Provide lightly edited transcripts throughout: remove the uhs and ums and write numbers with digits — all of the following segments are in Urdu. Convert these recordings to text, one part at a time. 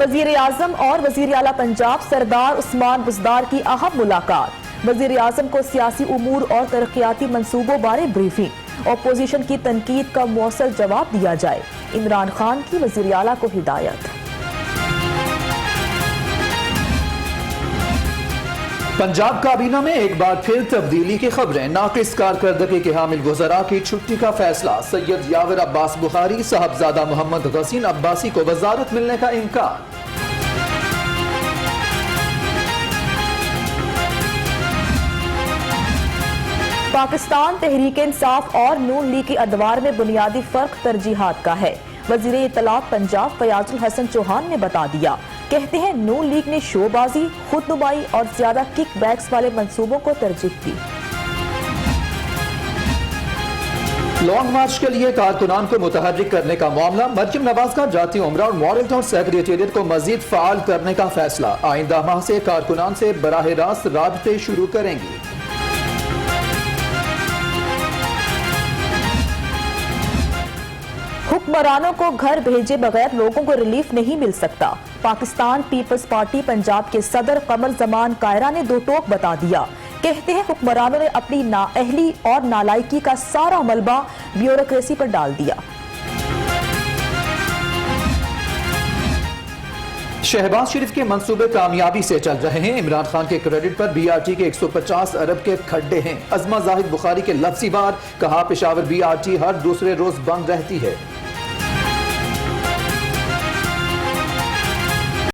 وزیر اعظم اور وزیر اعلیٰ پنجاب سردار عثمان بزدار کی اہم ملاقات۔ وزیر اعظم کو سیاسی امور اور ترقیاتی منصوبوں بارے بریفنگ۔ اپوزیشن کی تنقید کا مؤثر جواب دیا جائے، عمران خان کی وزیر اعلیٰ کو ہدایت۔ پنجاب کابینہ میں ایک بار پھر تبدیلی کی خبریں۔ ناقص کارکردگی کے حامل وزراء کی چھٹی کا فیصلہ۔ سید یاور عباس بخاری، صاحبزادہ محمد غسین عباسی کو وزارت ملنے کا امکان۔ پاکستان تحریک انصاف اور نون لیگ کی ادوار میں بنیادی فرق ترجیحات کا ہے، وزیر اطلاعات پنجاب فیاض الحسن چوہان نے بتا دیا۔ کہتے ہیں نون لیگ نے شو بازی، خود نمائی اور زیادہ کک بیکس والے منصوبوں کو ترجیح دی۔ لانگ مارچ کے لیے کارکنان کو متحرک کرنے کا معاملہ۔ مریم نواز کا جاتی عمرہ اور ماڈل ٹاؤن سیکریٹریٹ کو مزید فعال کرنے کا فیصلہ۔ آئندہ ماہ سے کارکنان سے براہ راست رابطے شروع کریں گی۔ حکمرانوں کو گھر بھیجے بغیر لوگوں کو ریلیف نہیں مل سکتا۔ پاکستان پیپلز پارٹی پنجاب کے صدر قمر زمان کائرہ نے دو ٹوک بتا دیا۔ کہتے ہیں حکمرانوں نے اپنی نااہلی اور نالائکی کا سارا ملبہ بیوروکریسی پر ڈال دیا۔ شہباز شریف کے منصوبے کامیابی سے چل رہے ہیں۔ عمران خان کے کریڈٹ پر بی آر ٹی کے 150 ارب کے کھڈے ہیں۔ عظمہ زاہد بخاری کے لفظی وار، کہا پشاور بی آر ٹی ہر دوسرے روز بند رہتی ہے۔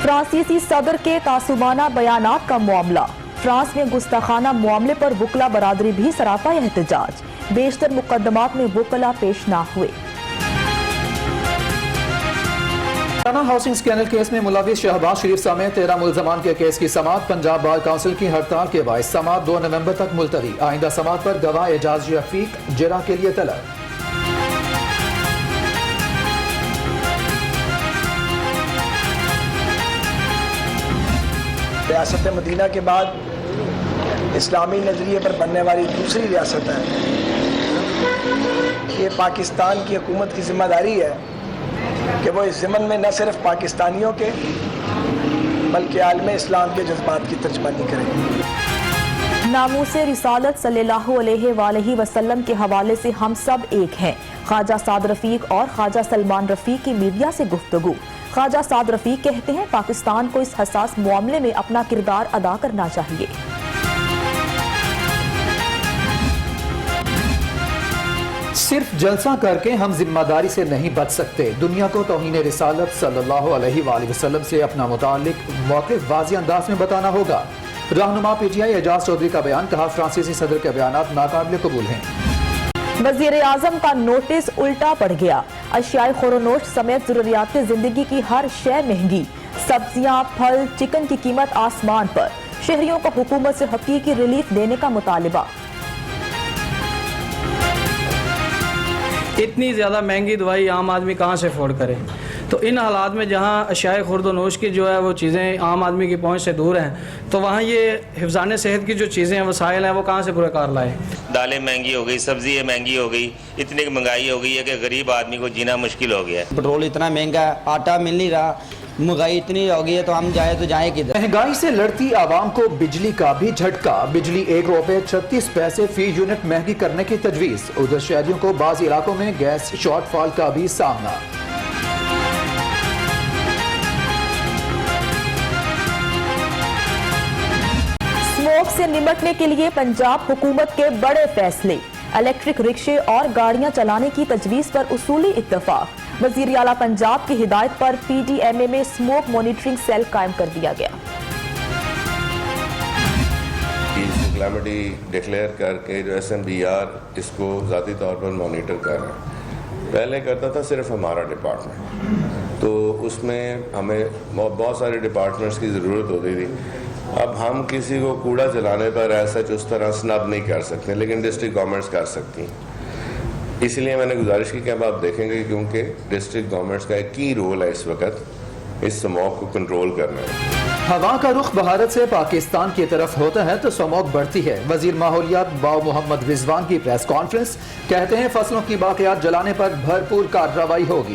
فرانسیسی صدر کے تعصبانہ بیانات کا معاملہ۔ فرانس میں گستاخانہ معاملے پر وکلا برادری بھی سراپا احتجاج۔ بیشتر مقدمات میں وکلا پیش نہ ہوئے۔ ہاؤسنگ اسکینڈل کیس میں ملوث شہباز شریف سمیت 13 ملزمان کے کیس کی سماعت۔ پنجاب بار کونسل کی ہڑتال کے باعث سماعت 2 نومبر تک ملتوی۔ آئندہ سماعت پر گواہ اعجاز رفیق جرح کے لیے طلب۔ ریاست مدینہ کے بعد اسلامی نظریے پر بننے والی دوسری ریاست ہے۔ یہ پاکستان کی حکومت کی ذمہ داری ہے کہ وہ اس ضمن میں نہ صرف پاکستانیوں کے بلکہ عالم اسلام کے جذبات کی ترجمانی کرے۔ ناموس رسالت صلی اللہ علیہ وآلہ وسلم کے حوالے سے ہم سب ایک ہیں۔ خواجہ سعد رفیق اور خواجہ سلمان رفیق کی میڈیا سے گفتگو۔ خواجہ سعد رفیق کہتے ہیں پاکستان کو اس حساس معاملے میں اپنا کردار ادا کرنا چاہیے۔ صرف جلسہ کر کے ہم ذمہ داری سے نہیں بچ سکتے۔ دنیا کو توہین رسالت صلی اللہ علیہ وآلہ وسلم سے اپنا متعلق موقف واضح انداز میں بتانا ہوگا۔ رہنما پی ٹی آئی اعجاز چودھری کا بیان، کہا فرانسیسی صدر کے بیانات ناقابل قبول ہیں۔ وزیر اعظم کا نوٹس الٹا پڑ گیا۔ اشیاء خورونوش سمیت ضروریات زندگی کی ہر شے مہنگی۔ سبزیاں، پھل، چکن کی قیمت آسمان پر۔ شہریوں کو حکومت سے حقیقی ریلیف دینے کا مطالبہ۔ اتنی زیادہ مہنگی دوائی عام آدمی کہاں سے افورڈ کرے؟ تو ان حالات میں جہاں اشیاء خورد و نوش کی جو ہے وہ چیزیں عام آدمی کی پہنچ سے دور ہیں، تو وہاں یہ حفظان صحت کی جو چیزیں ہیں، وسائل ہیں، وہ کہاں سے پورے کار لائے؟ دالیں مہنگی ہو گئی، سبزیاں مہنگی ہو گئی، اتنی مہنگائی ہو گئی ہے کہ غریب آدمی کو جینا مشکل ہو گیا ہے۔ پٹرول اتنا مہنگا ہے، آٹا مل نہیں رہا، مہنگائی اتنی ہو گئی ہے تو ہم جائیں کدھر؟ مہنگائی سے لڑتی عوام کو بجلی کا بھی جھٹکا۔ بجلی 1 روپے 36 پیسے فی یونٹ مہنگی کرنے کی تجویز۔ ادھر شہریوں کو بعض علاقوں میں گیس شارٹ فال کا بھی سامنا۔ اسموگ سے نمٹنے کے لیے پنجاب حکومت کے بڑے فیصلے۔ الیکٹرک رکشے اور گاڑیاں چلانے کی تجویز پر اصولی اتفاق۔ وزیر اعلیٰ پنجاب کی ہدایت پر پی ڈی ایم اے میں اسموگ مانیٹرنگ سیل قائم کر دیا گیا۔ کلیمٹی ڈکلیئر کر کے جو ایس ایم ڈی آر اس کو ذاتی طور پر مانیٹر کر رہے ہیں۔ پہلے کرتا تھا صرف ہمارا ڈپارٹمنٹ، تو اس میں ہمیں بہت سارے ڈپارٹمنٹس کی ضرورت ہوتی تھی۔ اب ہم کسی کو کوڑا چلانے پر ایسا اس طرح سنب نہیں کر سکتے، لیکن ڈسٹرکٹ گورنمنٹس کر سکتی ہیں۔ اس لیے میں نے گزارش کی کہ اب آپ دیکھیں گے، کیونکہ ڈسٹرکٹ گورنمنٹس کا ایک کی رول ہے اس وقت اس سموگ کو کنٹرول کرنے میں۔ ہوا کا رخ بھارت سے پاکستان کی طرف ہوتا ہے تو سموگ بڑھتی ہے۔ وزیر ماحولیات باؤ محمد رضوان کی پریس کانفرنس، کہتے ہیں فصلوں کی باقیات جلانے پر بھرپور کارروائی ہوگی۔